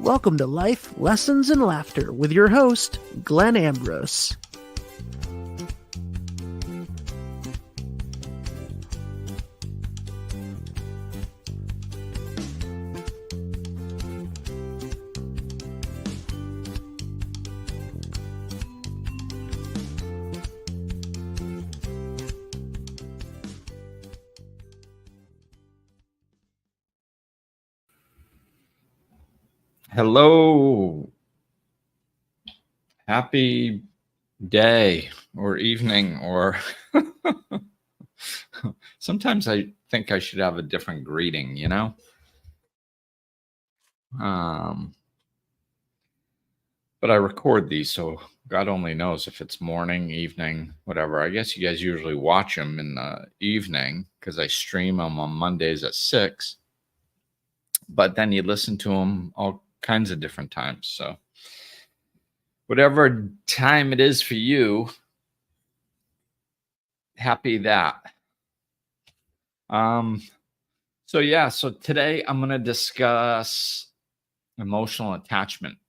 Welcome to Life, Lessons, and Laughter with your host, Glenn Ambrose. Hello. Happy day or evening, or sometimes I think I should have a different greeting, but I record these, so God only knows if it's morning, evening, whatever. I guess you guys usually watch them in the evening because I stream them on Mondays at 6, but then you listen to them all kinds of different times. So whatever time it is for you, happy that. So today I'm going to discuss emotional attachment,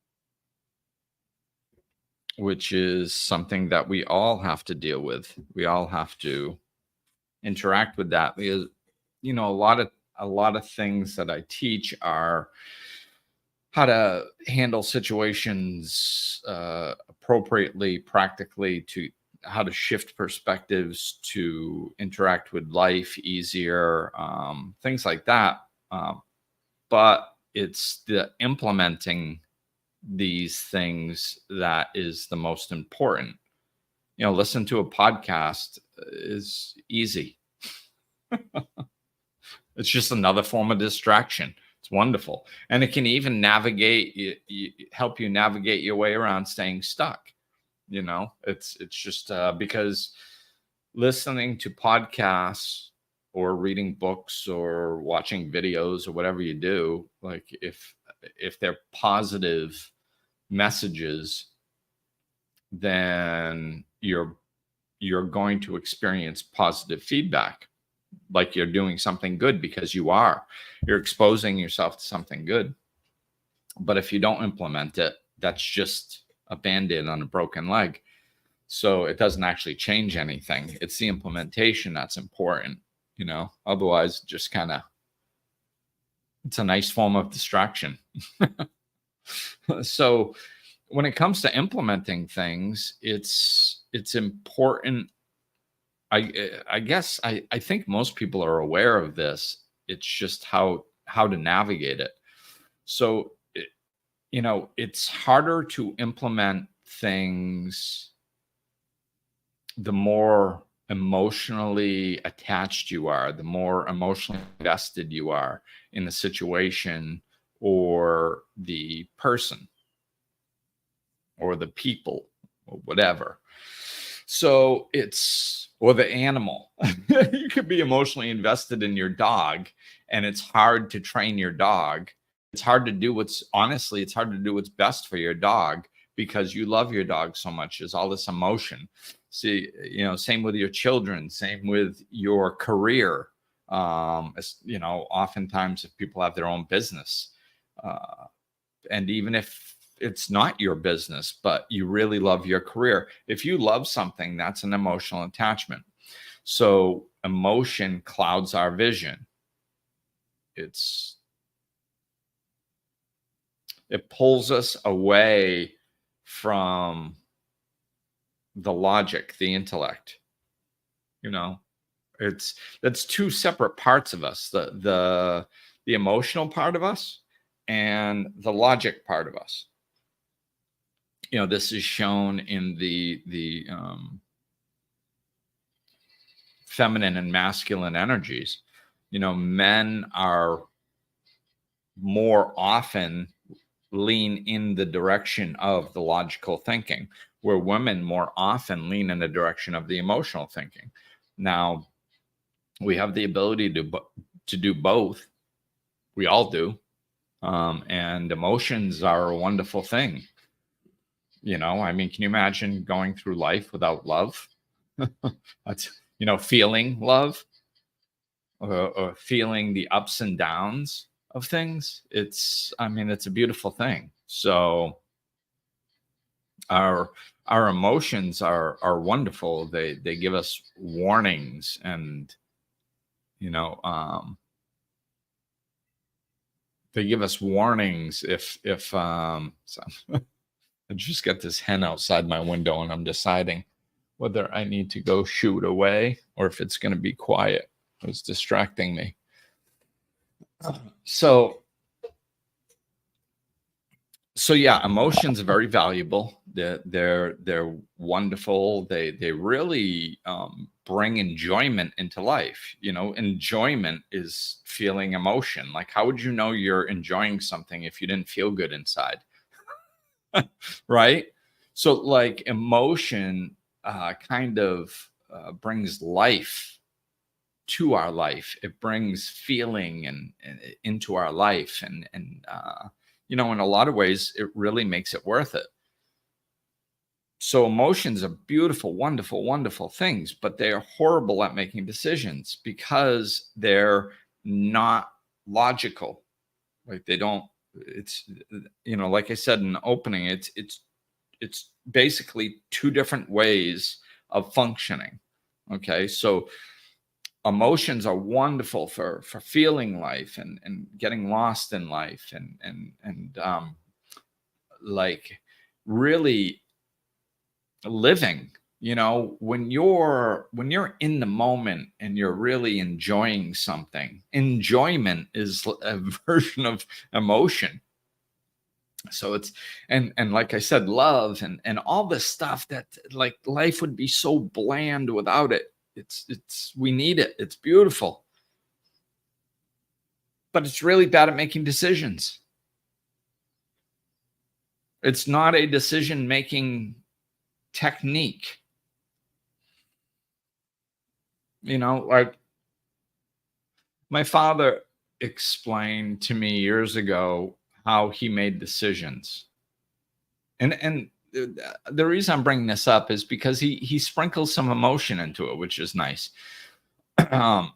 which is something that we all have to deal with. We all have to interact with that because, a lot of things that I teach are how to handle situations appropriately, practically, to how to shift perspectives, to interact with life easier, things like that. But it's the implementing these things that is the most important. Listen to a podcast is easy. It's just another form of distraction. It's wonderful. And it can even help you navigate your way around staying stuck. It's just because listening to podcasts or reading books or watching videos or whatever you do, like if they're positive messages, then you're going to experience positive feedback, like you're doing something good, because you're exposing yourself to something good. But if you don't implement it, that's just a Band-Aid on a broken leg. So it doesn't actually change anything. It's the implementation that's important, otherwise just it's a nice form of distraction. So when it comes to implementing things, it's important. I guess I think most people are aware of this. It's just how to navigate it. So, it's harder to implement things the more emotionally attached you are, the more emotionally invested you are in the situation or the person or the people or whatever. So or the animal. You could be emotionally invested in your dog, and it's hard to train your dog. It's hard to do what's best for your dog because you love your dog so much. There's all this emotion. See, same with your children, same with your career. Oftentimes if people have their own business, and even if it's not your business, but you really love your career, if you love something, that's an emotional attachment. So emotion clouds our vision. It pulls us away from the logic, the intellect. That's two separate parts of us, the emotional part of us and the logic part of us. This is shown in the feminine and masculine energies. Men are more often lean in the direction of the logical thinking, where women more often lean in the direction of the emotional thinking. Now, we have the ability to do both. We all do. And emotions are a wonderful thing. Can you imagine going through life without love? That's, feeling love or feeling the ups and downs of things, I mean, it's a beautiful thing. So our our emotions are wonderful. They give us warnings, and you know, they give us warnings if so I just got this hen outside my window, and I'm deciding whether I need to go shoo away or if it's going to be quiet. It's distracting me. So yeah, emotions are very valuable. They're wonderful. They really bring enjoyment into life. Enjoyment is feeling emotion. Like, how would you know you're enjoying something if you didn't feel good inside? Right? So, like, emotion kind of brings life to our life. It brings feeling and into our life, and in a lot of ways, it really makes it worth it. So emotions are beautiful, wonderful, wonderful things, but they are horrible at making decisions because they're not logical. Like, they don't. It's like I said in the opening, it's basically two different ways of functioning. Okay, so emotions are wonderful for feeling life and getting lost in life and like really living. When you're in the moment and you're really enjoying something, enjoyment is a version of emotion. So it's and like I said, love and all this stuff that, like, life would be so bland without it. It's we need it. It's beautiful, but it's really bad at making decisions. It's not a decision making technique. Like, my father explained to me years ago how he made decisions. And the reason I'm bringing this up is because he sprinkles some emotion into it, which is nice. um,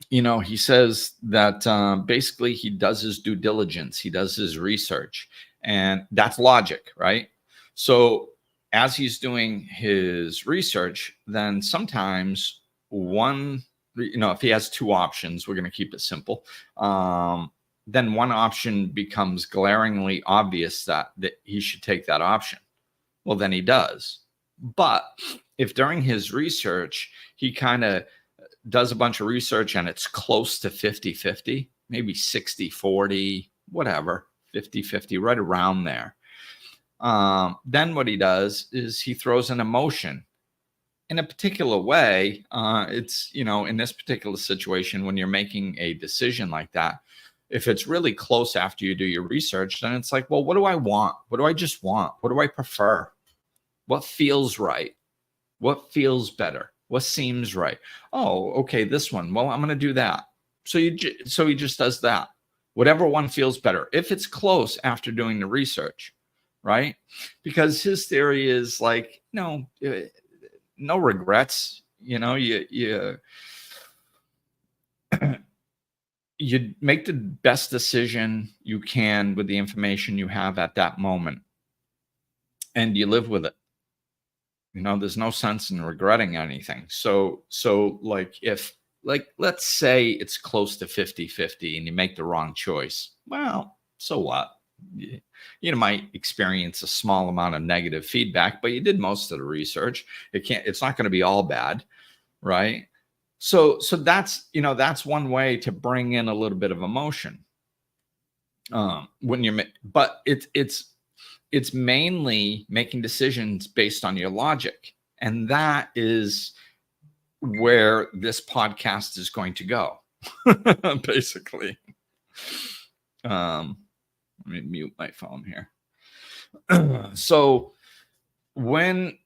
he says that basically he does his due diligence, he does his research, and that's logic, right? So as he's doing his research, then sometimes if he has two options, we're going to keep it simple. Then one option becomes glaringly obvious that he should take that option. Well, then he does. But if during his research, he kind of does a bunch of research and it's close to 50-50, maybe 60-40, whatever, 50-50, right around there. Then what he does is he throws an emotion in a particular way. It's, in this particular situation, when you're making a decision like that, if it's really close after you do your research, then it's like, well, what do I want? What do I just want? What do I prefer? What feels right? What feels better? What seems right? Oh, okay, this one. Well, I'm going to do that. So he just does that. Whatever one feels better. If it's close after doing the research, right? Because his theory is like, no regrets. You make the best decision you can with the information you have at that moment, and you live with it. There's no sense in regretting anything. So like, if, like, let's say it's close to 50-50 and you make the wrong choice, well, so what? You might experience a small amount of negative feedback, but you did most of the research. It's not going to be all bad, right? So that's one way to bring in a little bit of emotion. But it's mainly making decisions based on your logic, and that is where this podcast is going to go. Basically, let me mute my phone here. So when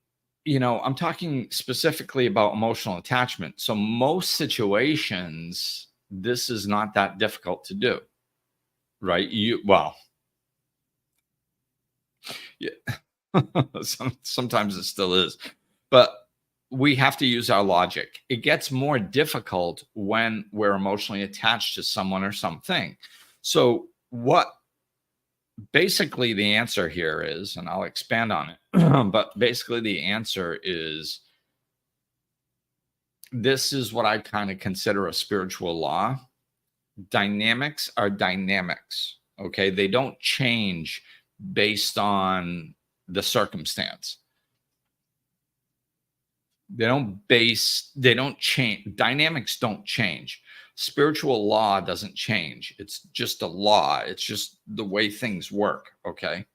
I'm talking specifically about emotional attachment, so most situations this is not that difficult to do, right? Yeah. Sometimes it still is, but we have to use our logic. It gets more difficult when we're emotionally attached to someone or something. So what basically the answer here is, and I'll expand on it, but basically the answer is, this is what I kind of consider a spiritual law. Dynamics are dynamics. Okay. They don't change based on the circumstance. They don't change. Dynamics don't change. Spiritual law doesn't change. It's just a law. It's just the way things work. Okay.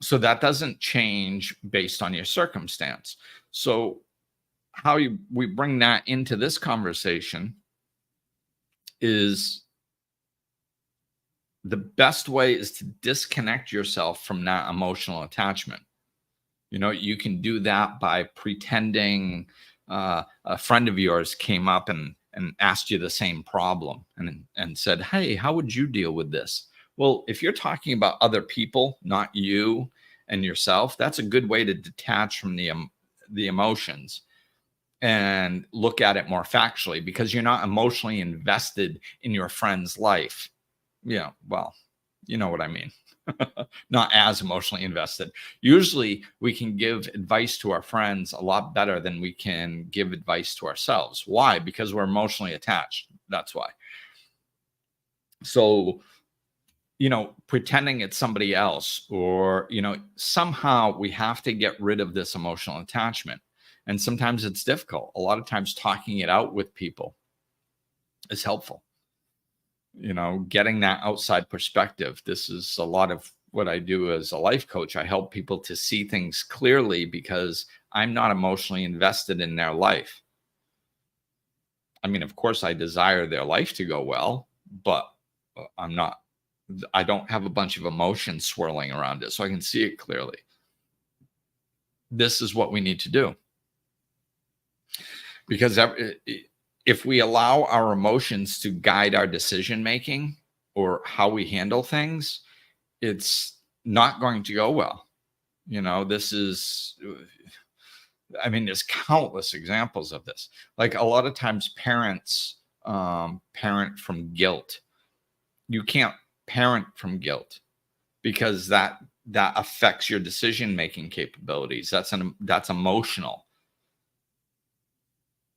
So that doesn't change based on your circumstance. So how we bring that into this conversation is, the best way is to disconnect yourself from that emotional attachment. You can do that by pretending a friend of yours came up and asked you the same problem and said, "Hey, how would you deal with this?" Well, if you're talking about other people, not you and yourself, that's a good way to detach from the emotions and look at it more factually, because you're not emotionally invested in your friend's life. Yeah, well, you know what I mean. Not as emotionally invested. Usually we can give advice to our friends a lot better than we can give advice to ourselves. Why? Because we're emotionally attached. That's why. So, pretending it's somebody else, or, somehow we have to get rid of this emotional attachment. And sometimes it's difficult. A lot of times talking it out with people is helpful. Getting that outside perspective. This is a lot of what I do as a life coach. I help people to see things clearly because I'm not emotionally invested in their life. I mean, of course, I desire their life to go well, but I don't have a bunch of emotions swirling around it, so I can see it clearly. This is what we need to do. Because if we allow our emotions to guide our decision making or how we handle things, it's not going to go well. There's countless examples of this. Like, a lot of times parents parent from guilt. You can't parent from guilt, because that affects your decision making capabilities. That's emotional.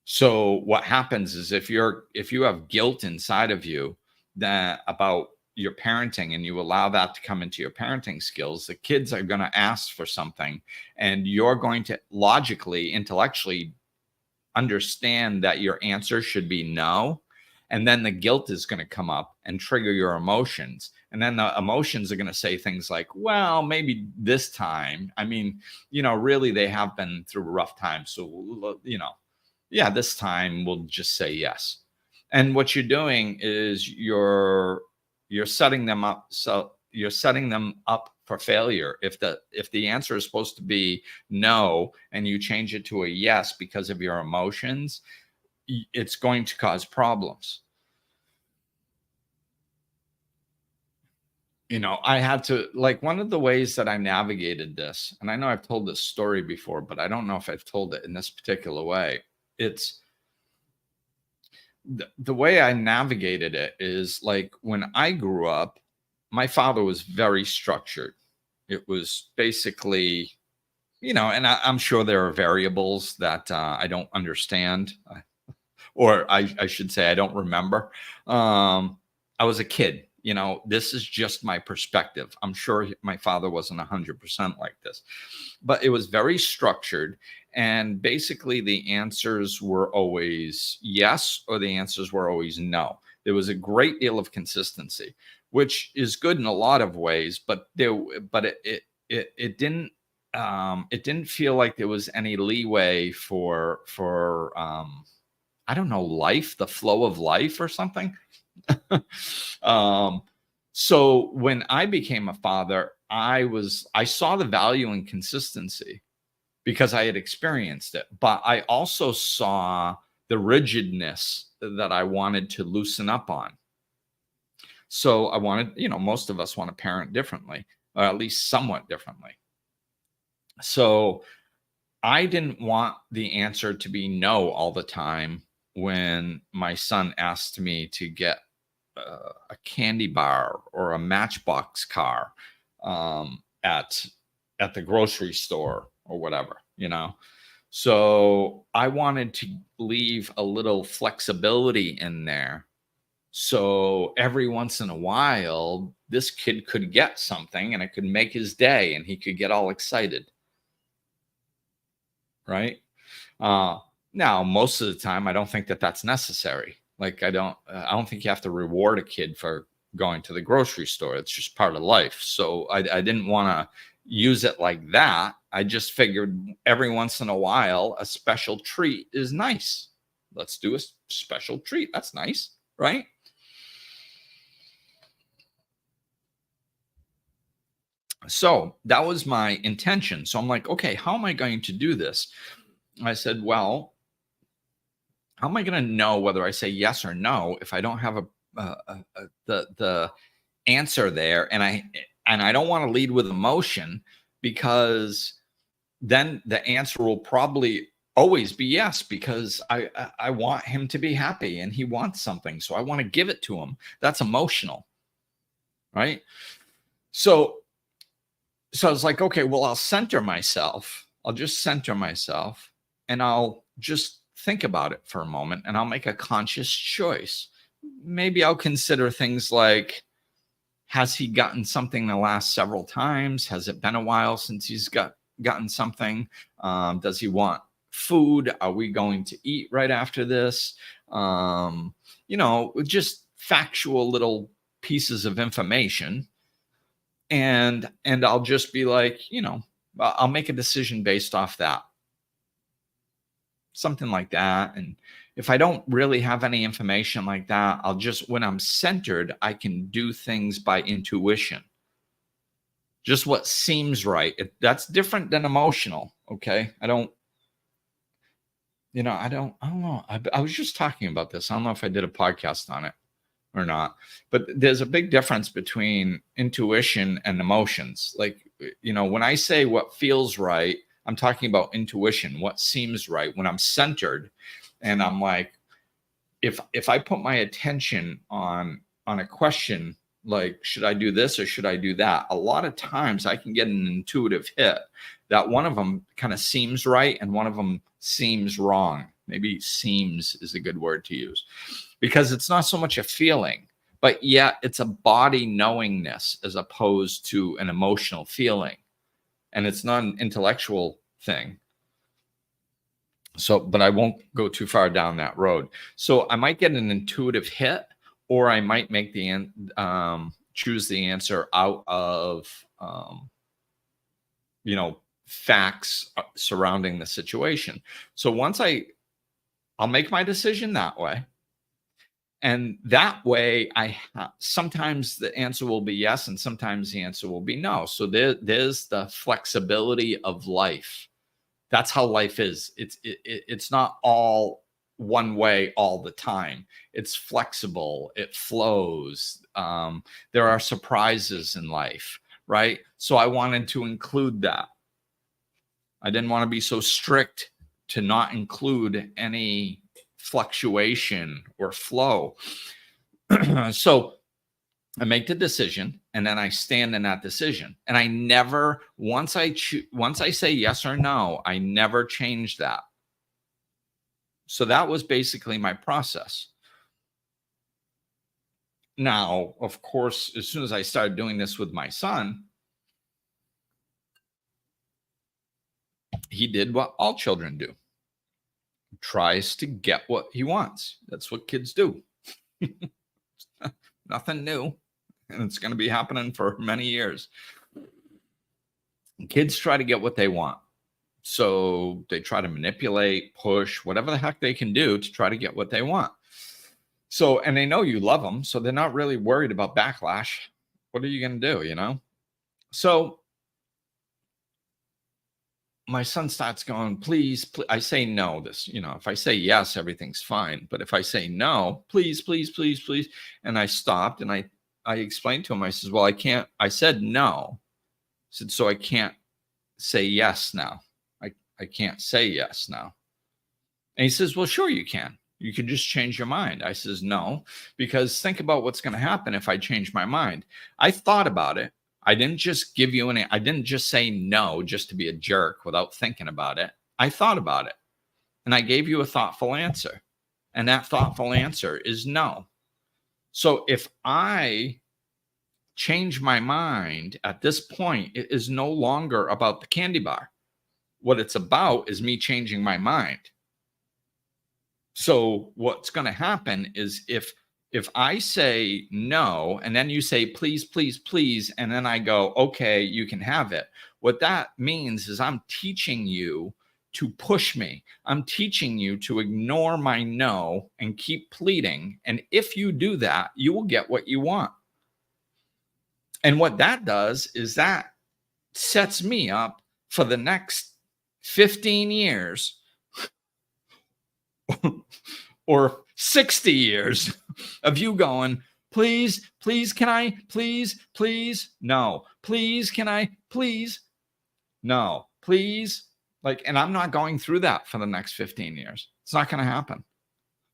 So what happens is, if you have guilt inside of you that about your parenting, and you allow that to come into your parenting skills, the kids are going to ask for something, and you're going to logically, intellectually understand that your answer should be no. And then the guilt is going to come up and trigger your emotions. And then the emotions are going to say things like, well, maybe this time, really they have been through rough times. So, yeah, this time we'll just say yes. And what you're doing is you're setting them up. So you're setting them up for failure. If the answer is supposed to be no, and you change it to a yes because of your emotions, it's going to cause problems. I had to, like, one of the ways that I navigated this, and I know I've told this story before, but I don't know if I've told it in this particular way. It's the way I navigated it is, like, when I grew up, my father was very structured. It was basically, and I'm sure there are variables that I don't understand, or I should say I don't remember. I was a kid. This is just my perspective. I'm sure my father wasn't 100% like this, but it was very structured. And basically the answers were always yes, or the answers were always no. There was a great deal of consistency, which is good in a lot of ways, but it didn't feel like there was any leeway for I don't know, the flow of life or something. So when I became a father, I saw the value in consistency because I had experienced it, but I also saw the rigidness that I wanted to loosen up on. So I wanted, most of us want to parent differently, or at least somewhat differently. So I didn't want the answer to be no all the time when my son asked me to get a candy bar or a Matchbox car at the grocery store or whatever, you know. So I wanted to leave a little flexibility in there. So every once in a while, this kid could get something and it could make his day and he could get all excited. Right. Now, most of the time, I don't think that that's necessary. Like, I don't think you have to reward a kid for going to the grocery store. It's just part of life. So I didn't want to use it like that. I just figured every once in a while, a special treat is nice. Let's do a special treat. That's nice, right? So that was my intention. So I'm like, okay, how am I going to do this? I said, well, how am I going to know whether I say yes or no if I don't have the answer there, and I don't want to lead with emotion, because then the answer will probably always be yes, because I want him to be happy and he wants something, so I want to give it to him. That's emotional, right? So I was like, okay, well, I'll center myself. I'll just center myself and I'll just think about it for a moment and I'll make a conscious choice. Maybe I'll consider things like, has he gotten something the last several times? Has it been a while since he's gotten something? Does he want food? Are we going to eat right after this? Just factual little pieces of information. And I'll just be like, I'll make a decision based off that. Something like that. And if I don't really have any information like that, I'll just, when I'm centered, I can do things by intuition. Just what seems right. That's different than emotional. Okay. I don't know. I was just talking about this. I don't know if I did a podcast on it or not, but there's a big difference between intuition and emotions. Like, when I say what feels right, I'm talking about intuition, what seems right. When I'm centered and I'm like, if I put my attention on a question, like, should I do this or should I do that? A lot of times I can get an intuitive hit that one of them kind of seems right and one of them seems wrong. Maybe seems is a good word to use, because it's not so much a feeling, but yet it's a body knowingness as opposed to an emotional feeling. And it's not an intellectual thing. So, but I won't go too far down that road. So I might get an intuitive hit, or I might make choose the answer out of, facts surrounding the situation. So once I'll make my decision that way. And that way, sometimes the answer will be yes, and sometimes the answer will be no. So there's the flexibility of life. That's how life is. It's not all one way all the time. It's flexible. It flows. There are surprises in life, right? So I wanted to include that. I didn't want to be so strict to not include any fluctuation or flow. So I make the decision and then I stand in that decision. And I never, once I say yes or no, I never change that. So that was basically my process. Now, of course, as soon as I started doing this with my son, he did what all children do. Tries to get what he wants. That's what kids do. Nothing new. And it's going to be happening for many years. Kids try to get what they want. So they try to manipulate, push, whatever the heck they can do to try to get what they want. So, and they know you love them. So they're not really worried about backlash. What are you going to do, So my son starts going, please, I say no. If I say yes, everything's fine. But if I say no, please, please, please, please. And I stopped and I explained to him, I says, well, I can't, I said no. I said, so I can't say yes now. can't say yes now. And he says, well, sure you can. You can just change your mind. I says, no, because think about what's going to happen if I change my mind. I thought about it. I didn't just give you I didn't just say no just to be a jerk without thinking about it. I thought about it and I gave you a thoughtful answer. And that thoughtful answer is no. So if I change my mind at this point, it is no longer about the candy bar. What it's about is me changing my mind. So what's going to happen is if I say no, and then you say, please, please, please, and then I go, okay, you can have it. What that means is I'm teaching you to push me. I'm teaching you to ignore my no and keep pleading. And if you do that, you will get what you want. And what that does is that sets me up for the next 15 years or 60 years of you going, please, please, can I, please, please, no, please, can I, please, no, please. Like, and I'm not going through that for the next 15 years. It's not going to happen.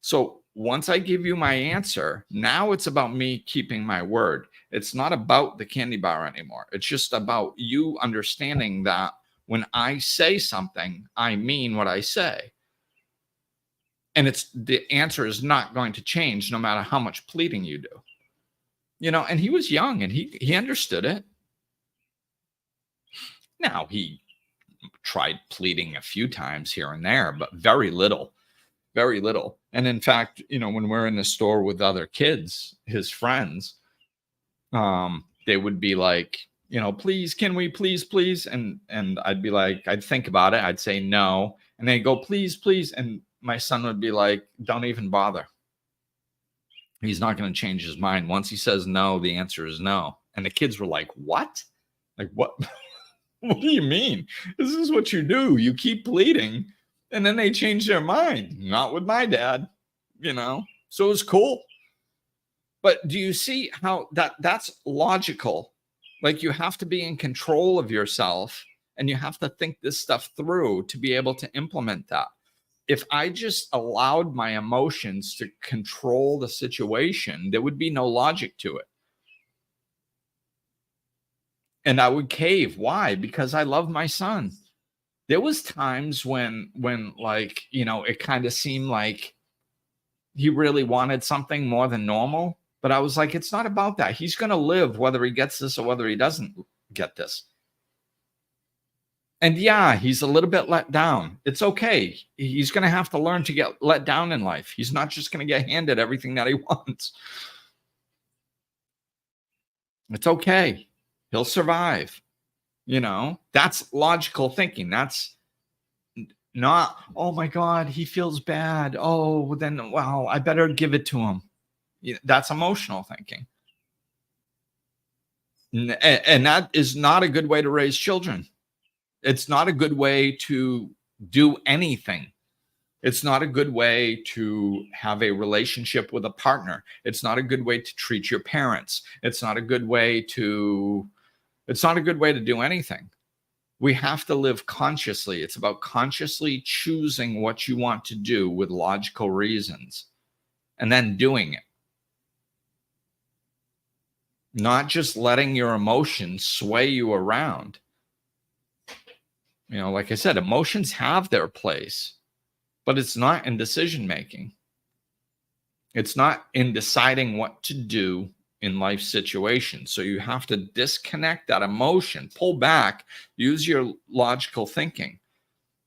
So once I give you my answer, now it's about me keeping my word. It's not about the candy bar anymore. It's just about you understanding that when I say something, I mean what I say. And it's the answer is not going to change no matter how much pleading you do. You know, and he was young and he understood it. Now he tried pleading a few times here and there, but very little. Very little. And in fact, you know, when we're in the store with other kids, his friends, they would be like, you know, please, can we please, please? And I'd be like, I'd think about it. I'd say no. And they'd go, please, please. And my son would be like, don't even bother. He's not going to change his mind. Once he says no, the answer is no. And the kids were like, what? Like, what? What do you mean? This is what you do. You keep pleading. And then they change their mind. Not with my dad, you know. So it was cool. But do you see how that's logical? Like you have to be in control of yourself and you have to think this stuff through to be able to implement that. If I just allowed my emotions to control the situation, there would be no logic to it. And I would cave. Why? Because I love my son. There was times when like, you know, it kind of seemed like he really wanted something more than normal. But I was like, it's not about that. He's going to live whether he gets this or whether he doesn't get this. And yeah, he's a little bit let down. It's okay. He's going to have to learn to get let down in life. He's not just going to get handed everything that he wants. It's okay. He'll survive. You know, that's logical thinking. That's not, oh my God, he feels bad. Oh, then, well, I better give it to him. That's emotional thinking. And that is not a good way to raise children. It's not a good way to do anything. It's not a good way to have a relationship with a partner. It's not a good way to treat your parents. It's not a good way to do anything. We have to live consciously. It's about consciously choosing what you want to do with logical reasons and then doing it. Not just letting your emotions sway you around. You know, like I said, emotions have their place, but it's not in decision making. It's not in deciding what to do in life situations. So you have to disconnect that emotion, pull back, use your logical thinking.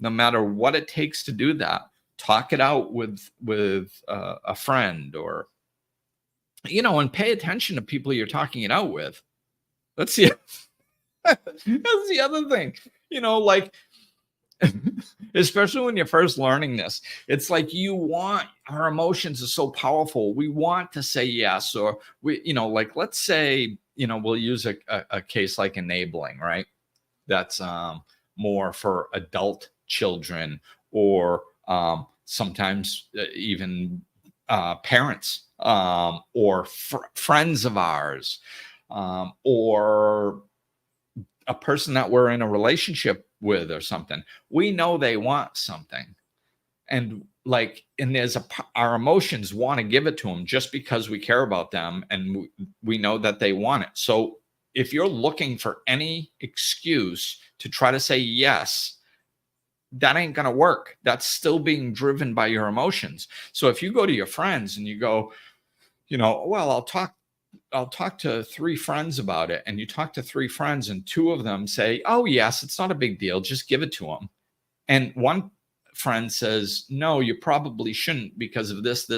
No matter what it takes to do that, talk it out with a friend, or, you know, and pay attention to people you're talking it out with. That's the other thing, you know, like, especially when you're first learning this, it's like our emotions are so powerful. We want to say yes, or we, you know, like, let's say, you know, we'll use a case like enabling, right? That's more for adult children, or sometimes even parents, or friends of ours, or a person that we're in a relationship with or something. We know they want something. And there's our emotions want to give it to them just because we care about them and we know that they want it. So if you're looking for any excuse to try to say yes, that ain't going to work. That's still being driven by your emotions. So if you go to your friends and you go, well, I'll talk to 3 friends about it, and you talk to 3 friends and 2 of them say, oh yes, it's not a big deal, just give it to them. And one friend says, no, you probably shouldn't because of this,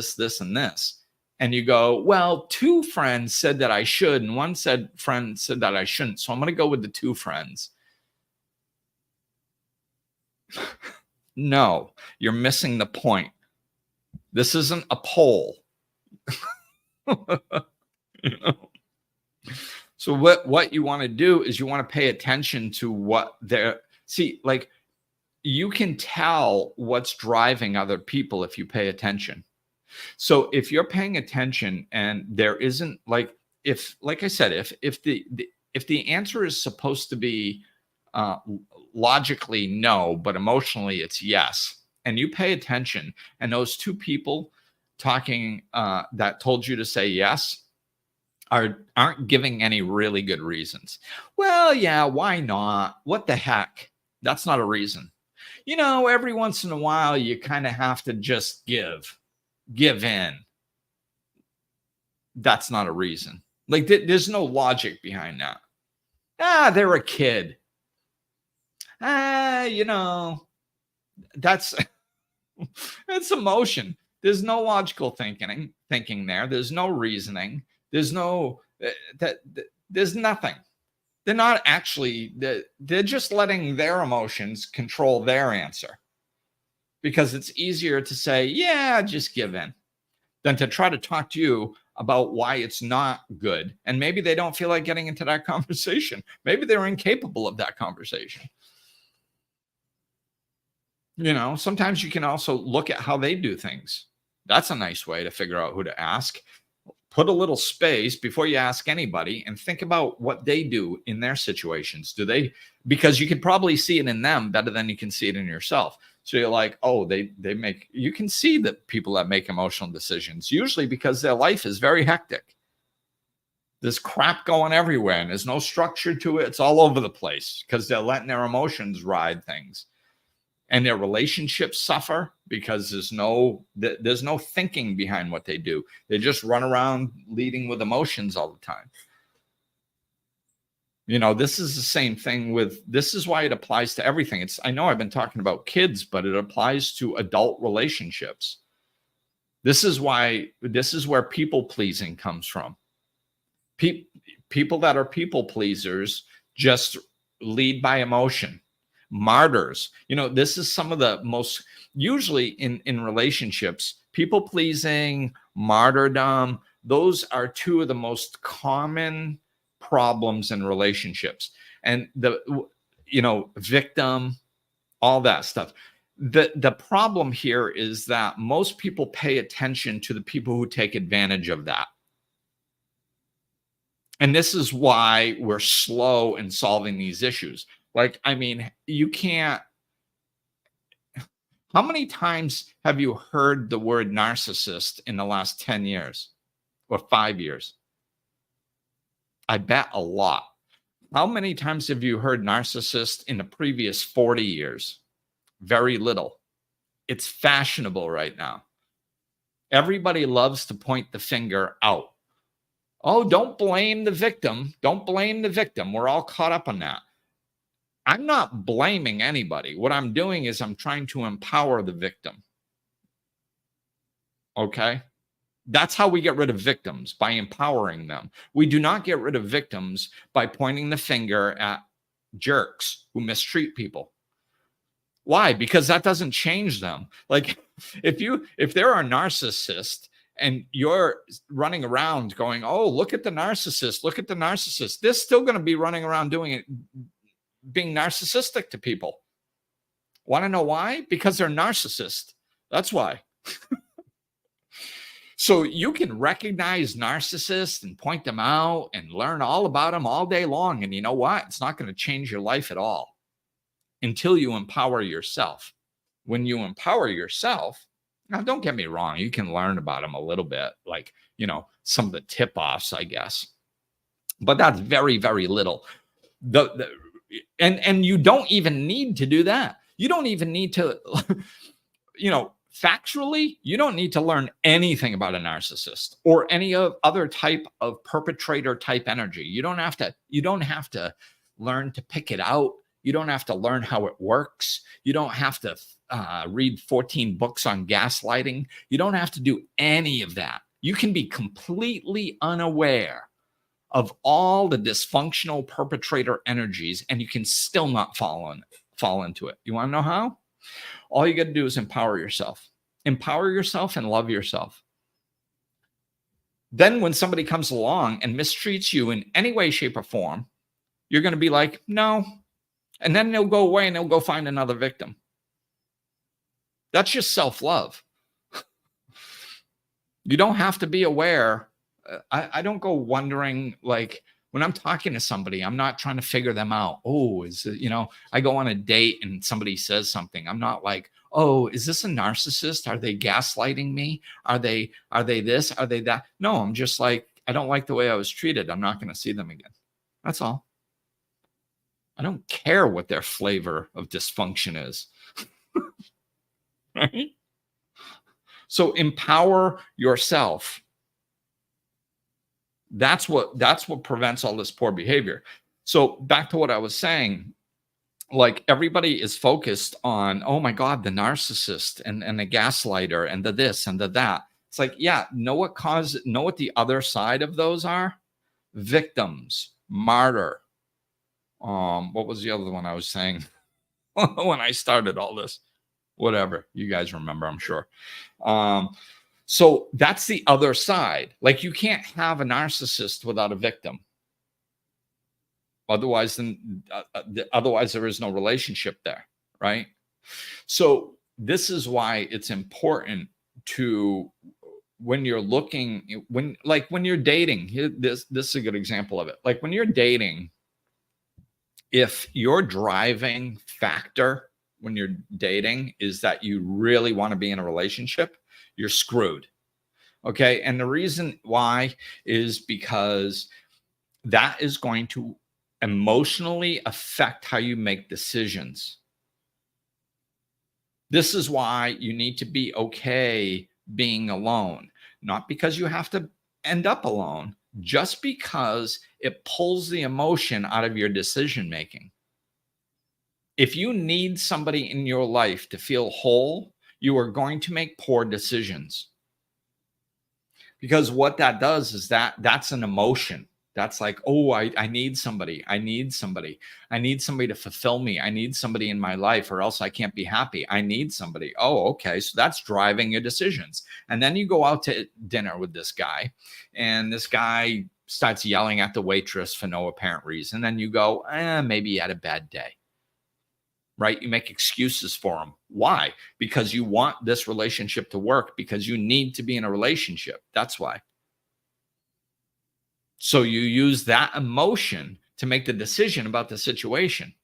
and this. And you go, well, 2 friends said that I should, and one friend said that I shouldn't. So I'm going to go with the 2 friends. No, you're missing the point. This isn't a poll. So what you want to do is you want to pay attention to what you can tell what's driving other people if you pay attention. So if you're paying attention and there isn't like I said, if the answer is supposed to be logically no, but emotionally it's yes, and you pay attention, and those 2 people talking that told you to say yes aren't giving any really good reasons. Well, yeah, why not? What the heck? That's not a reason. Every once in a while, you kind of have to just give in. That's not a reason. There's no logic behind that. They're a kid. That's it's emotion. There's no logical thinking there. There's no reasoning. There's no there's nothing. They're not actually, they're just letting their emotions control their answer, because it's easier to say, yeah, just give in, than to try to talk to you about why it's not good. And maybe they don't feel like getting into that conversation. Maybe they're incapable of that conversation. Sometimes you can also look at how they do things. That's a nice way to figure out who to ask. Put a little space before you ask anybody and think about what they do in their situations. Because you can probably see it in them better than you can see it in yourself. So you're like, oh, you can see that people that make emotional decisions, usually because their life is very hectic. There's crap going everywhere and there's no structure to it. It's all over the place because they're letting their emotions ride things. And their relationships suffer because there's no thinking behind what they do. They just run around leading with emotions all the time. This is the same thing this is why it applies to everything. I know I've been talking about kids, but it applies to adult relationships. This is where people pleasing comes from. People that are people pleasers just lead by emotion. Martyrs. This is some of the most, usually in relationships, people pleasing, martyrdom, those are 2 of the most common problems in relationships. And victim, all that stuff. The problem here is that most people pay attention to the people who take advantage of that. And this is why we're slow in solving these issues. You can't. How many times have you heard the word narcissist in the last 10 years or 5 years? I bet a lot. How many times have you heard narcissist in the previous 40 years? Very little. It's fashionable right now. Everybody loves to point the finger out. Oh, don't blame the victim. Don't blame the victim. We're all caught up on that. I'm not blaming anybody. What I'm doing is I'm trying to empower the victim. Okay? That's how we get rid of victims, by empowering them. We do not get rid of victims by pointing the finger at jerks who mistreat people. Why? Because that doesn't change them. If they're a narcissist and you're running around going, oh, look at the narcissist, look at the narcissist, they're still going to be running around doing it, being narcissistic to people. Want to know why? Because they're narcissists. That's why. So you can recognize narcissists and point them out and learn all about them all day long. And you know what? It's not going to change your life at all. until you empower yourself. When you empower yourself, now don't get me wrong, you can learn about them a little bit, like, some of the tip-offs, I guess. But that's very, very little. And you don't even need to do that. You don't even need to, factually, you don't need to learn anything about a narcissist or any other type of perpetrator type energy. You don't have to learn to pick it out. You don't have to learn how it works. You don't have to read 14 books on gaslighting. You don't have to do any of that. You can be completely unaware of all the dysfunctional perpetrator energies, and you can still not fall into it. You want to know how? All you got to do is empower yourself. Empower yourself and love yourself. Then when somebody comes along and mistreats you in any way, shape, or form, you're going to be like, no. And then they'll go away and they'll go find another victim. That's just self-love. You don't have to be aware. I don't go wondering, like, when I'm talking to somebody, I'm not trying to figure them out. Oh, I go on a date and somebody says something. I'm not like, oh, is this a narcissist? Are they gaslighting me? Are they this? Are they that? No, I'm just like, I don't like the way I was treated. I'm not going to see them again. That's all. I don't care what their flavor of dysfunction is. Right? So empower yourself. That's what prevents all this poor behavior. So back to what I was saying, like, everybody is focused on, oh my God, the narcissist and the gaslighter and the this and the that. It's like, yeah, know what the other side of those are? Victims, martyr. What was the other one I was saying when I started all this? Whatever. You guys remember, I'm sure. So that's the other side. Like, you can't have a narcissist without a victim. Otherwise there is no relationship there, right? So this is why it's important to, when you're looking, when you're dating, this is a good example of it. Like, when you're dating, if your driving factor when you're dating is that you really want to be in a relationship, you're screwed. Okay. And the reason why is because that is going to emotionally affect how you make decisions. This is why you need to be okay being alone, not because you have to end up alone, just because it pulls the emotion out of your decision making. If you need somebody in your life to feel whole, you are going to make poor decisions. Because what that does is that's an emotion. That's like, oh, I need somebody. I need somebody. I need somebody to fulfill me. I need somebody in my life, or else I can't be happy. I need somebody. Oh, okay. So that's driving your decisions. And then you go out to dinner with this guy, and this guy starts yelling at the waitress for no apparent reason. And you go, maybe he had a bad day. Right? You make excuses for him. Why? Because you want this relationship to work, because you need to be in a relationship. That's why. So you use that emotion to make the decision about the situation.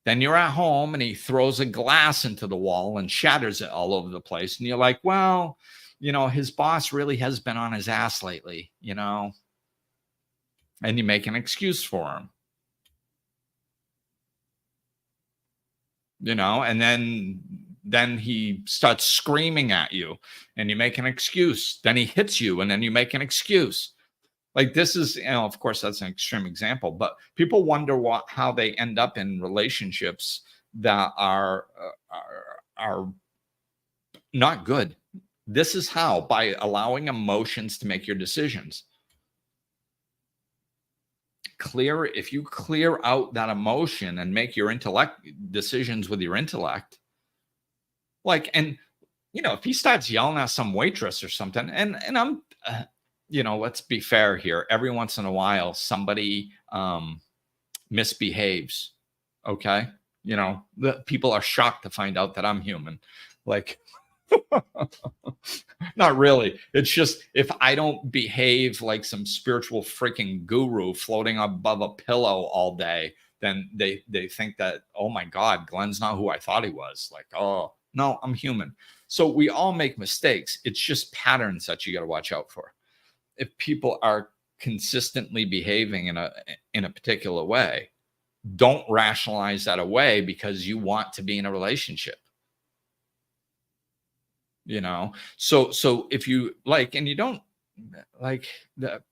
Then you're at home and he throws a glass into the wall and shatters it all over the place. And you're like, well, his boss really has been on his ass lately, and you make an excuse for him. And then he starts screaming at you and you make an excuse. Then he hits you and then you make an excuse. Like, this is, of course, that's an extreme example, but people wonder how they end up in relationships that are not good. This is how, by allowing emotions to make your decisions. If you clear out that emotion and make your decisions with your intellect, if he starts yelling at some waitress or something, and I'm, let's be fair here. Every once in a while, somebody misbehaves. Okay. The people are shocked to find out that I'm human. Like, not really. It's just, if I don't behave like some spiritual freaking guru floating above a pillow all day, then they think that, oh my God, Glenn's not who I thought he was. Like, oh no, I'm human. So we all make mistakes. It's just patterns that you got to watch out for. If people are consistently behaving in a particular way, don't rationalize that away because you want to be in a relationship. So if you like, and you don't like the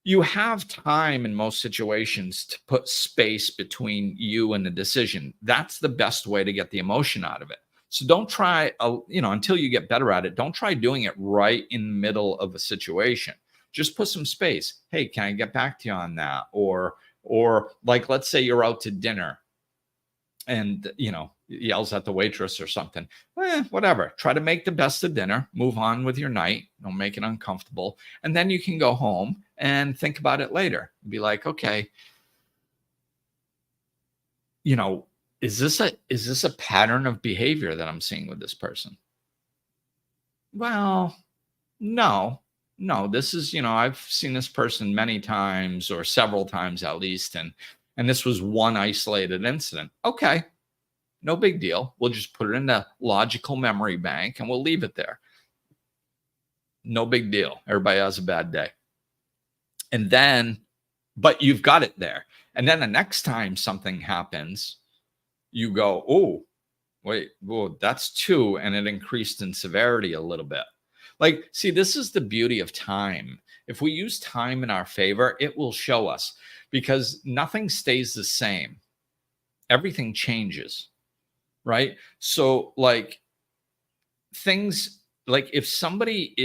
you have time in most situations to put space between you and the decision. That's the best way to get the emotion out of it. So don't try, until you get better at it, don't try doing it right in the middle of a situation. Just put some space. Hey, can I get back to you on that? Or like, let's say you're out to dinner and, yells at the waitress or something. Whatever. Try to make the best of dinner. Move on with your night. Don't make it uncomfortable. And then you can go home and think about it later. Be like, okay, is this a pattern of behavior that I'm seeing with this person? Well, no. This is, I've seen this person many times or several times at least. And this was one isolated incident. Okay. No big deal. We'll just put it in the logical memory bank and we'll leave it there. No big deal. Everybody has a bad day. And then, but you've got it there. And then the next time something happens, you go, oh, wait, well, that's two. And it increased in severity a little bit. Like, see, this is the beauty of time. If we use time in our favor, it will show us because nothing stays the same. Everything changes. Right. So like things like if somebody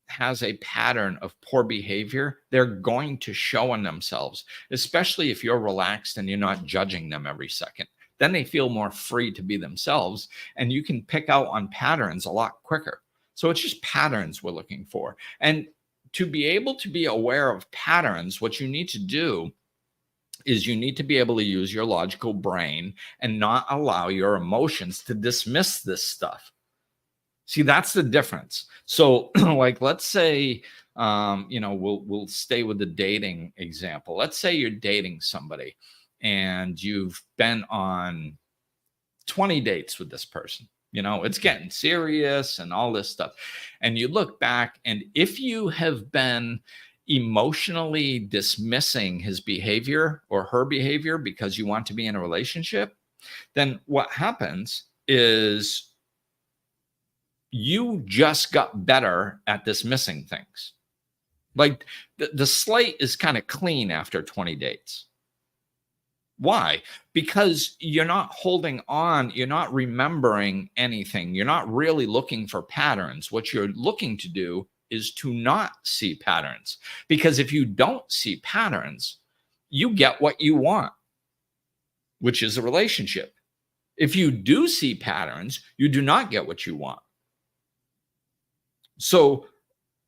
has a pattern of poor behavior, they're going to show on themselves, especially if you're relaxed and you're not judging them every second. Then they feel more free to be themselves and you can pick out on patterns a lot quicker. So it's just patterns we're looking for. And to be able to be aware of patterns, what you need to do is you need to be able to use your logical brain and not allow your emotions to dismiss this stuff. See, that's the difference. So like, let's say, we'll stay with the dating example. Let's say you're dating somebody and you've been on 20 dates with this person. It's getting serious and all this stuff. And you look back, and if you have been emotionally dismissing his behavior or her behavior because you want to be in a relationship, then what happens is you just got better at dismissing things. Like the slate is kind of clean after 20 dates. Why? Because you're not holding on, you're not remembering anything. You're not really looking for patterns. What you're looking to do is to not see patterns. Because if you don't see patterns, you get what you want, which is a relationship. If you do see patterns, you do not get what you want. So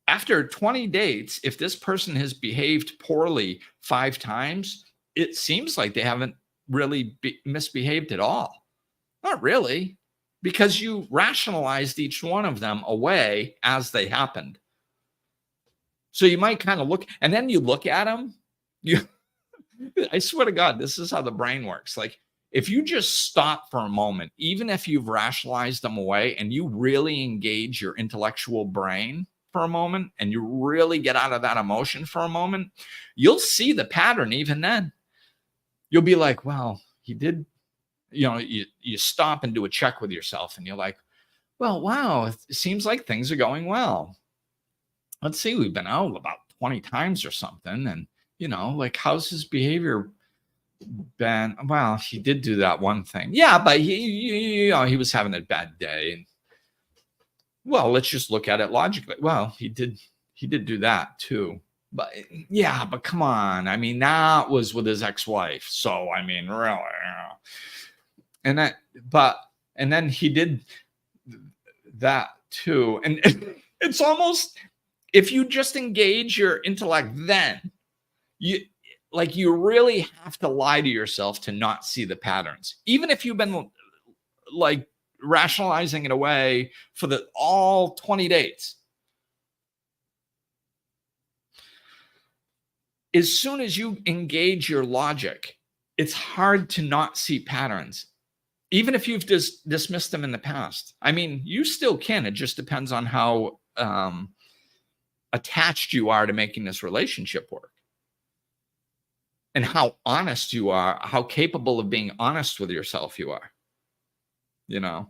after 20 dates, if this person has behaved poorly 5 times, it seems like they haven't really misbehaved at all. Not really, because you rationalized each one of them away as they happened. So you might kind of look, and then you look at them. I swear to God, this is how the brain works. Like if you just stop for a moment, even if you've rationalized them away and you really engage your intellectual brain for a moment and you really get out of that emotion for a moment, you'll see the pattern even then. You'll be like, well, he did, you stop and do a check with yourself and you're like, well, wow, it seems like things are going well. Let's see, we've been out about 20 times or something. And, like, how's his behavior been? Well, he did do that one thing. Yeah, but he was having a bad day. And, well, let's just look at it logically. Well, he did do that too. But yeah, but come on. I mean, that was with his ex-wife. So, I mean, really. And then he did that too. And it's almost, if you just engage your intellect, then you really have to lie to yourself to not see the patterns. Even if you've been like rationalizing it away for all 20 dates. As soon as you engage your logic it's hard to not see patterns, even if you've dismissed them in the past. I mean, you still can. It just depends on how attached you are to making this relationship work, and how honest you are, how capable of being honest with yourself you are. You know,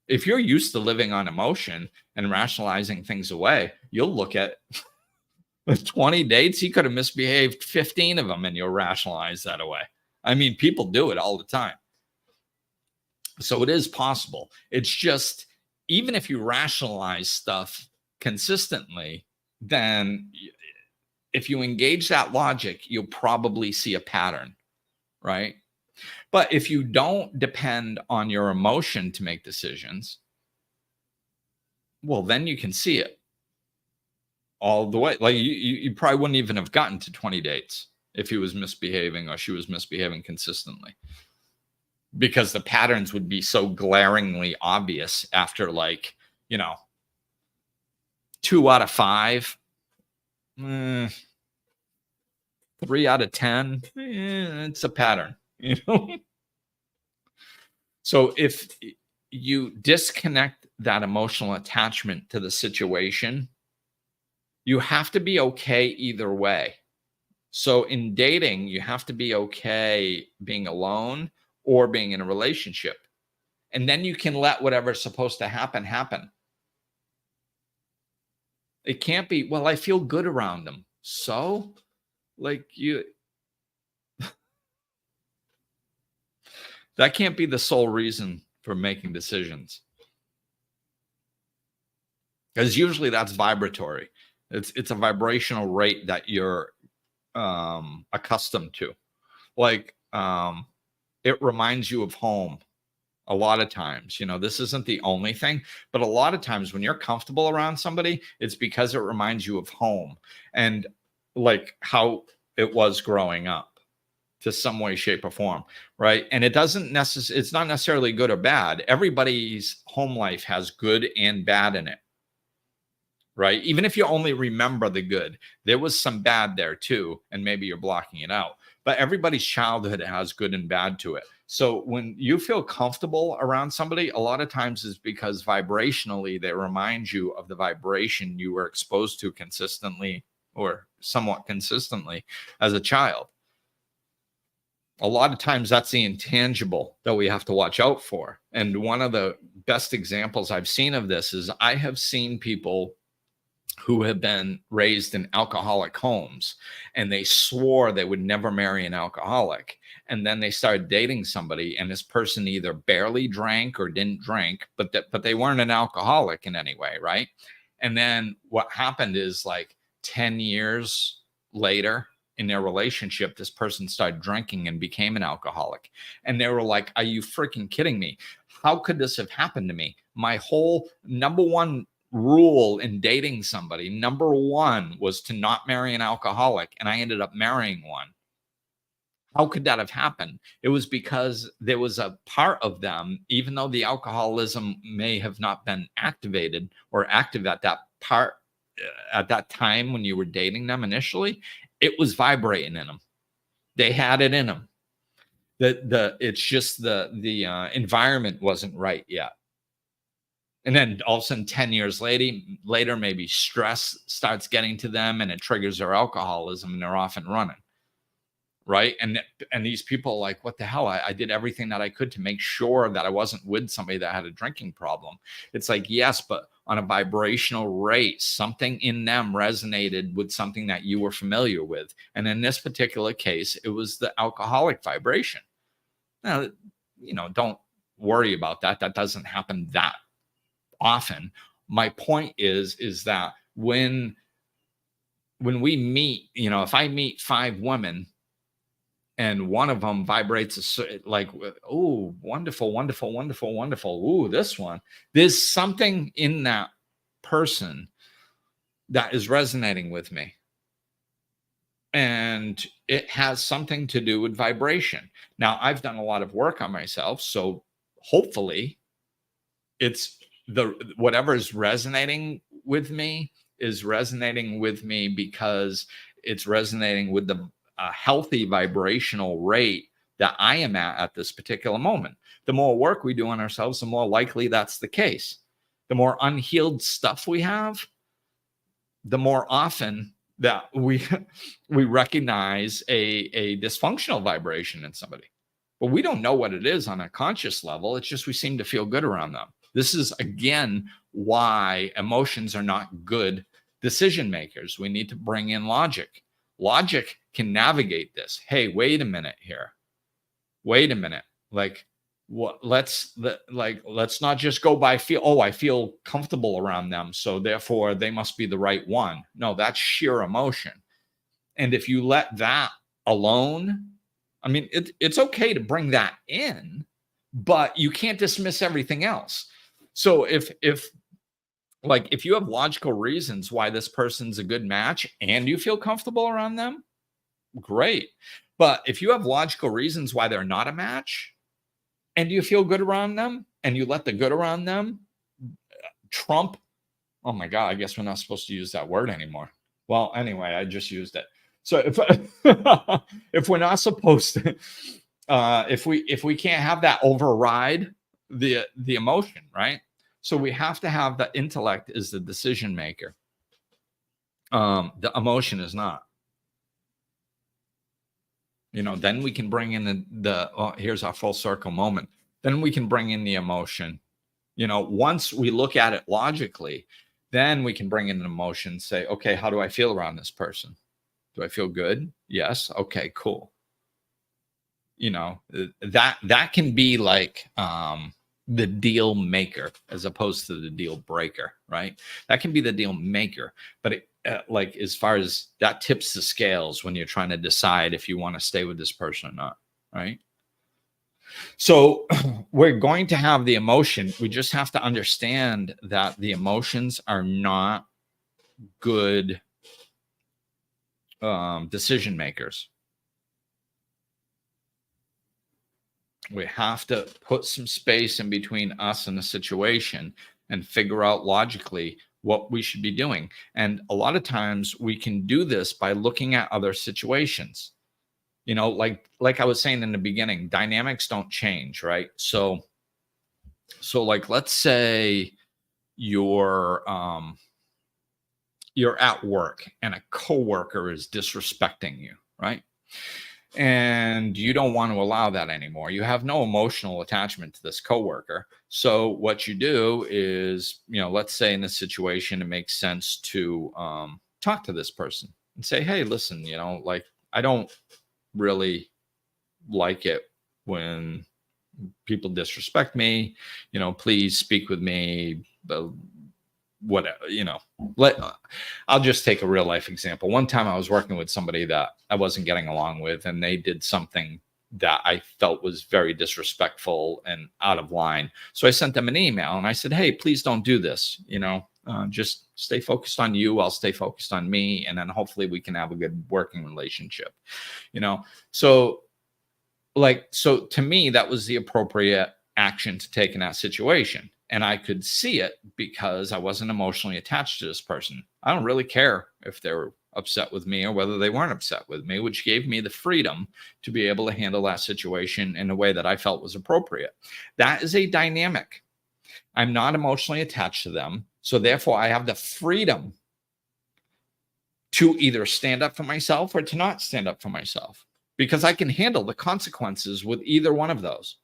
if you're used to living on emotion and rationalizing things away, you'll look at with 20 dates, he could have misbehaved 15 of them, and you'll rationalize that away. I mean, people do it all the time. So it is possible. It's just, even if you rationalize stuff consistently, then if you engage that logic, you'll probably see a pattern, right? But if you don't depend on your emotion to make decisions, well, then you can see it all the way. Like you probably wouldn't even have gotten to 20 dates if he was misbehaving or she was misbehaving consistently, because the patterns would be so glaringly obvious after, like, 2 out of 5, 3 out of 10, it's a pattern, So if you disconnect that emotional attachment to the situation, you have to be okay either way. So in dating, you have to be okay being alone or being in a relationship. And then you can let whatever's supposed to happen, happen. It can't be, well, I feel good around them. So, like, that can't be the sole reason for making decisions. Because usually that's vibratory. It's a vibrational rate that you're accustomed to. Like, it reminds you of home a lot of times. This isn't the only thing, but a lot of times when you're comfortable around somebody, it's because it reminds you of home and like how it was growing up, to some way, shape, or form, right? And it's not necessarily good or bad. Everybody's home life has good and bad in it, right? Even if you only remember the good, there was some bad there too, and maybe you're blocking it out. But everybody's childhood has good and bad to it. So when you feel comfortable around somebody, a lot of times is because vibrationally they remind you of the vibration you were exposed to consistently or somewhat consistently as a child. A lot of times that's the intangible that we have to watch out for. And one of the best examples I've seen of this is I have seen people who have been raised in alcoholic homes, and they swore they would never marry an alcoholic. And then they started dating somebody, and this person either barely drank or didn't drink, but they weren't an alcoholic in any way, right? And then what happened is, like, 10 years later in their relationship, this person started drinking and became an alcoholic. And they were like, are you freaking kidding me? How could this have happened to me? My whole number one rule in dating somebody, number one, was to not marry an alcoholic, and I ended up marrying one. How could that have happened? It was because there was a part of them, even though the alcoholism may have not been activated or active at that part at that time when you were dating them initially, it was vibrating in them. They had it in them. It's just the environment wasn't right yet. And then all of a sudden, 10 years later, maybe stress starts getting to them and it triggers their alcoholism, and they're off and running. Right. And these people are like, what the hell? I did everything that I could to make sure that I wasn't with somebody that had a drinking problem. It's like, yes, but on a vibrational rate, something in them resonated with something that you were familiar with. And in this particular case, it was the alcoholic vibration. Now, don't worry about that. That doesn't happen that often. My point is that when we meet, if I meet 5 women and one of them vibrates like, oh, wonderful, wonderful, wonderful, wonderful. Ooh, this one. There's something in that person that is resonating with me. And it has something to do with vibration. Now, I've done a lot of work on myself, so hopefully it's whatever is resonating with me is resonating with me because it's resonating with the healthy vibrational rate that I am at this particular moment. The more work we do on ourselves, the more likely that's the case. The more unhealed stuff we have, the more often that we recognize a dysfunctional vibration in somebody. But we don't know what it is on a conscious level. It's just we seem to feel good around them. This is, again, why emotions are not good decision makers. We need to bring in logic. Logic can navigate this. Hey, wait a minute here. Wait a minute. Like, what? Let's not just go by feel. Oh, I feel comfortable around them, so therefore they must be the right one. No, that's sheer emotion. And if you let that alone, I mean, it's okay to bring that in, but you can't dismiss everything else. So if you have logical reasons why this person's a good match and you feel comfortable around them, great. But if you have logical reasons why they're not a match and you feel good around them and you let the good around them trump, oh my God, I guess we're not supposed to use that word anymore. Well, anyway, I just used it. So if we're not supposed to, if we can't have that override the emotion, right? So we have to have the intellect is the decision maker. The emotion is not. Then we can bring in here's our full circle moment. Then we can bring in the emotion. Once we look at it logically, then we can bring in an emotion, say, okay, how do I feel around this person? Do I feel good? Yes. Okay, cool. That can be like the deal maker as opposed to the deal breaker, right? That can be the deal maker, but like as far as that tips the scales when you're trying to decide if you want to stay with this person or not, right? So we're going to have the emotion. We just have to understand that the emotions are not good decision makers. We have to put some space in between us and the situation and figure out logically what we should be doing. And a lot of times we can do this by looking at other situations. Like I was saying in the beginning, dynamics don't change, right? So like, let's say you're at work and a coworker is disrespecting you, right? And you don't want to allow that anymore. You have no emotional attachment to this coworker. So what you do is, let's say in this situation, it makes sense to talk to this person and say, hey, listen, like, I don't really like it when people disrespect me. Please speak with me. Whatever, I'll just take a real life example. One time I was working with somebody that I wasn't getting along with, and they did something that I felt was very disrespectful and out of line. So I sent them an email and I said, hey, please don't do this. Just stay focused on you. I'll stay focused on me. And then hopefully we can have a good working relationship, So to me, that was the appropriate action to take in that situation. And I could see it because I wasn't emotionally attached to this person. I don't really care if they were upset with me or whether they weren't upset with me, which gave me the freedom to be able to handle that situation in a way that I felt was appropriate. That is a dynamic. I'm not emotionally attached to them. So therefore, I have the freedom to either stand up for myself or to not stand up for myself, because I can handle the consequences with either one of those.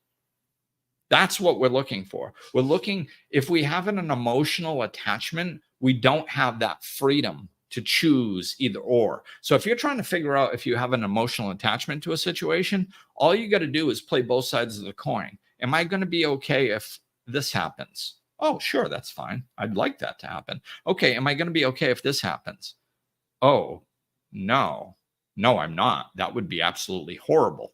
That's what we're looking for. We're looking, if we have an emotional attachment, we don't have that freedom to choose either or. So if you're trying to figure out if you have an emotional attachment to a situation, all you got to do is play both sides of the coin. Am I going to be okay if this happens? Oh, sure, that's fine. I'd like that to happen. Okay, am I going to be okay if this happens? Oh, no, I'm not. That would be absolutely horrible.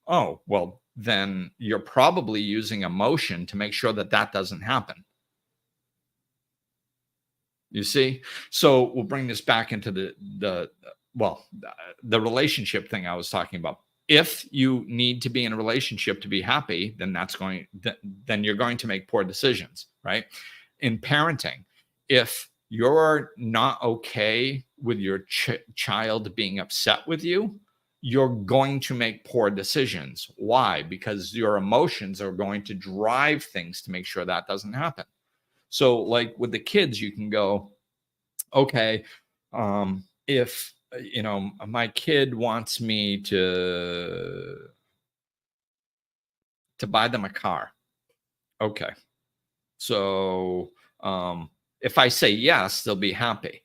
Oh, well, then you're probably using emotion to make sure that doesn't happen. You see? So we'll bring this back into the relationship thing I was talking about. If you need to be in a relationship to be happy, then then you're going to make poor decisions, right? In parenting, if you're not okay with your child being upset with you, you're going to make poor decisions. Why? Because your emotions are going to drive things to make sure that doesn't happen. So like with the kids, you can go, okay, if my kid wants me to buy them a car. Okay. So if I say yes, they'll be happy.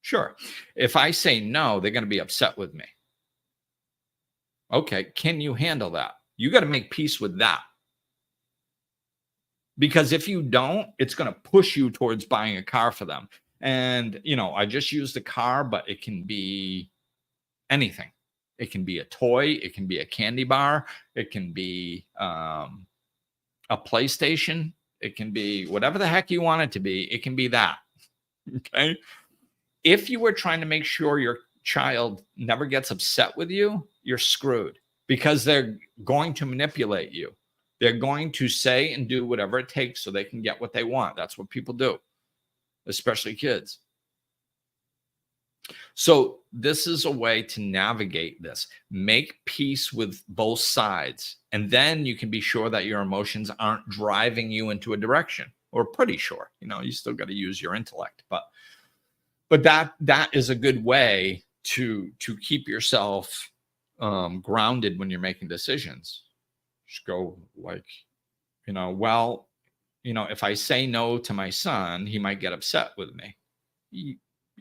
Sure. If I say no, they're going to be upset with me. Okay. Can you handle that? You got to make peace with that. Because if you don't, it's going to push you towards buying a car for them. And, I just used a car, but it can be anything. It can be a toy. It can be a candy bar. It can be a PlayStation. It can be whatever the heck you want it to be. It can be that. Okay. If you were trying to make sure your child never gets upset with you, you're screwed, because they're going to manipulate you. They're going to say and do whatever it takes so they can get what they want. That's what people do, especially kids. So this is a way to navigate this. Make peace with both sides, and then you can be sure that your emotions aren't driving you into a direction, or pretty sure. You still got to use your intellect, but that is a good way to keep yourself grounded when you're making decisions. Just go like, if I say no to my son, he might get upset with me.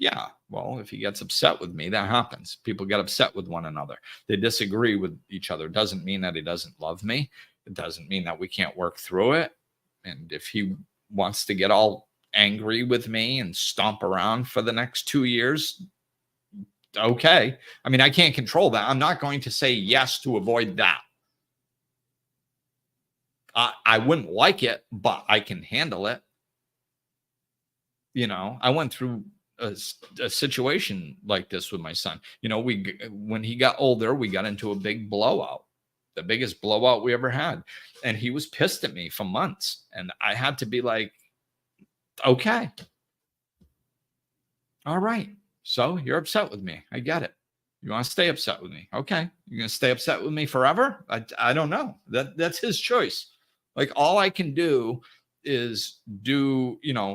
Yeah, well, if he gets upset with me, that happens. People get upset with one another. They disagree with each other. It doesn't mean that he doesn't love me. It doesn't mean that we can't work through it. And if he wants to get all angry with me and stomp around for the next 2 years, okay. I mean, I can't control that. I'm not going to say yes to avoid that. I wouldn't like it, but I can handle it. I went through a situation like this with my son. When he got older, we got into a big blowout, the biggest blowout we ever had. And he was pissed at me for months. And I had to be like, okay, all right. So you're upset with me. I get it. You want to stay upset with me? Okay. You're going to stay upset with me forever? I don't know. That's his choice. Like, all I can do is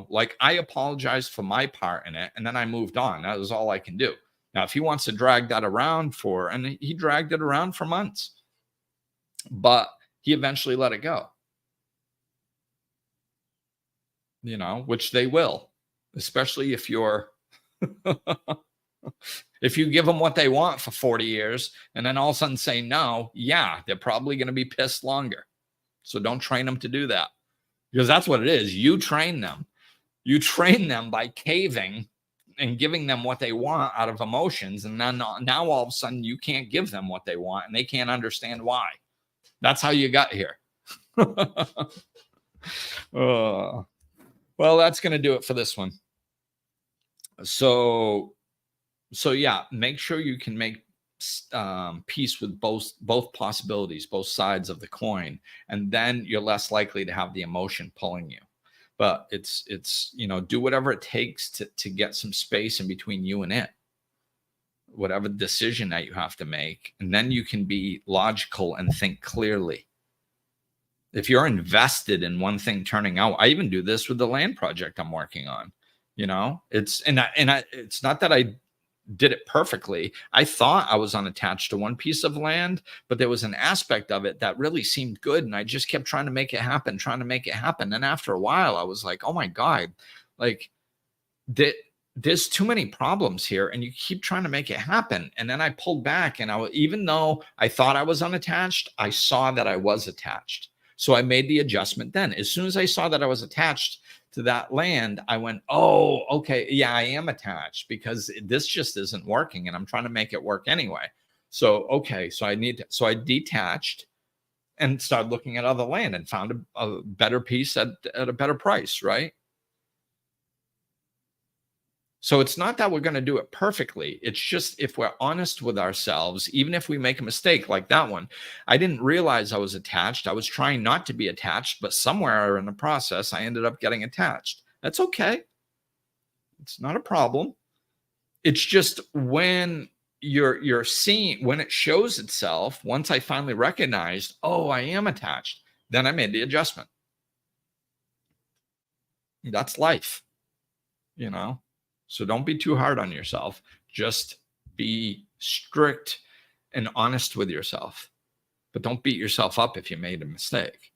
like, I apologized for my part in it, and then I moved on. That was all I can do. Now, if he wants to drag that around and he dragged it around for months, but he eventually let it go, which they will, especially if you're, if you give them what they want for 40 years and then all of a sudden say no, yeah, they're probably going to be pissed longer. So don't train them to do that, because that's what it is. You train them. You train them by caving and giving them what they want out of emotions. And then now all of a sudden you can't give them what they want, and they can't understand why. That's how you got here. Well, that's going to do it for this one. So yeah, make sure you can make peace with both possibilities, both sides of the coin, and then you're less likely to have the emotion pulling you. But it's do whatever it takes to get some space in between you and it, whatever decision that you have to make, and then you can be logical and think clearly. If you're invested in one thing turning out, I even do this with the land project I'm working on. It's not that I did it perfectly. I thought I was unattached to one piece of land, but there was an aspect of it that really seemed good, and I just kept trying to make it happen. And after a while, I was like, oh my God, like there's too many problems here, and you keep trying to make it happen. And then I pulled back, and even though I thought I was unattached, I saw that I was attached. So I made the adjustment then. As soon as I saw that I was attached to that land, I went, oh, okay, yeah, I am attached, because this just isn't working, and I'm trying to make it work anyway. So, okay, so I detached and started looking at other land and found a better piece at a better price, right? So it's not that we're going to do it perfectly. It's just, if we're honest with ourselves, even if we make a mistake like that one, I didn't realize I was attached. I was trying not to be attached, but somewhere in the process, I ended up getting attached. That's okay. It's not a problem. It's just when you're seeing when it shows itself. Once I finally recognized, oh, I am attached, then I made the adjustment. That's life, you know? So don't be too hard on yourself. Just be strict and honest with yourself, but don't beat yourself up if you made a mistake.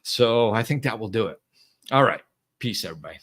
So I think that will do it. All right. Peace, everybody.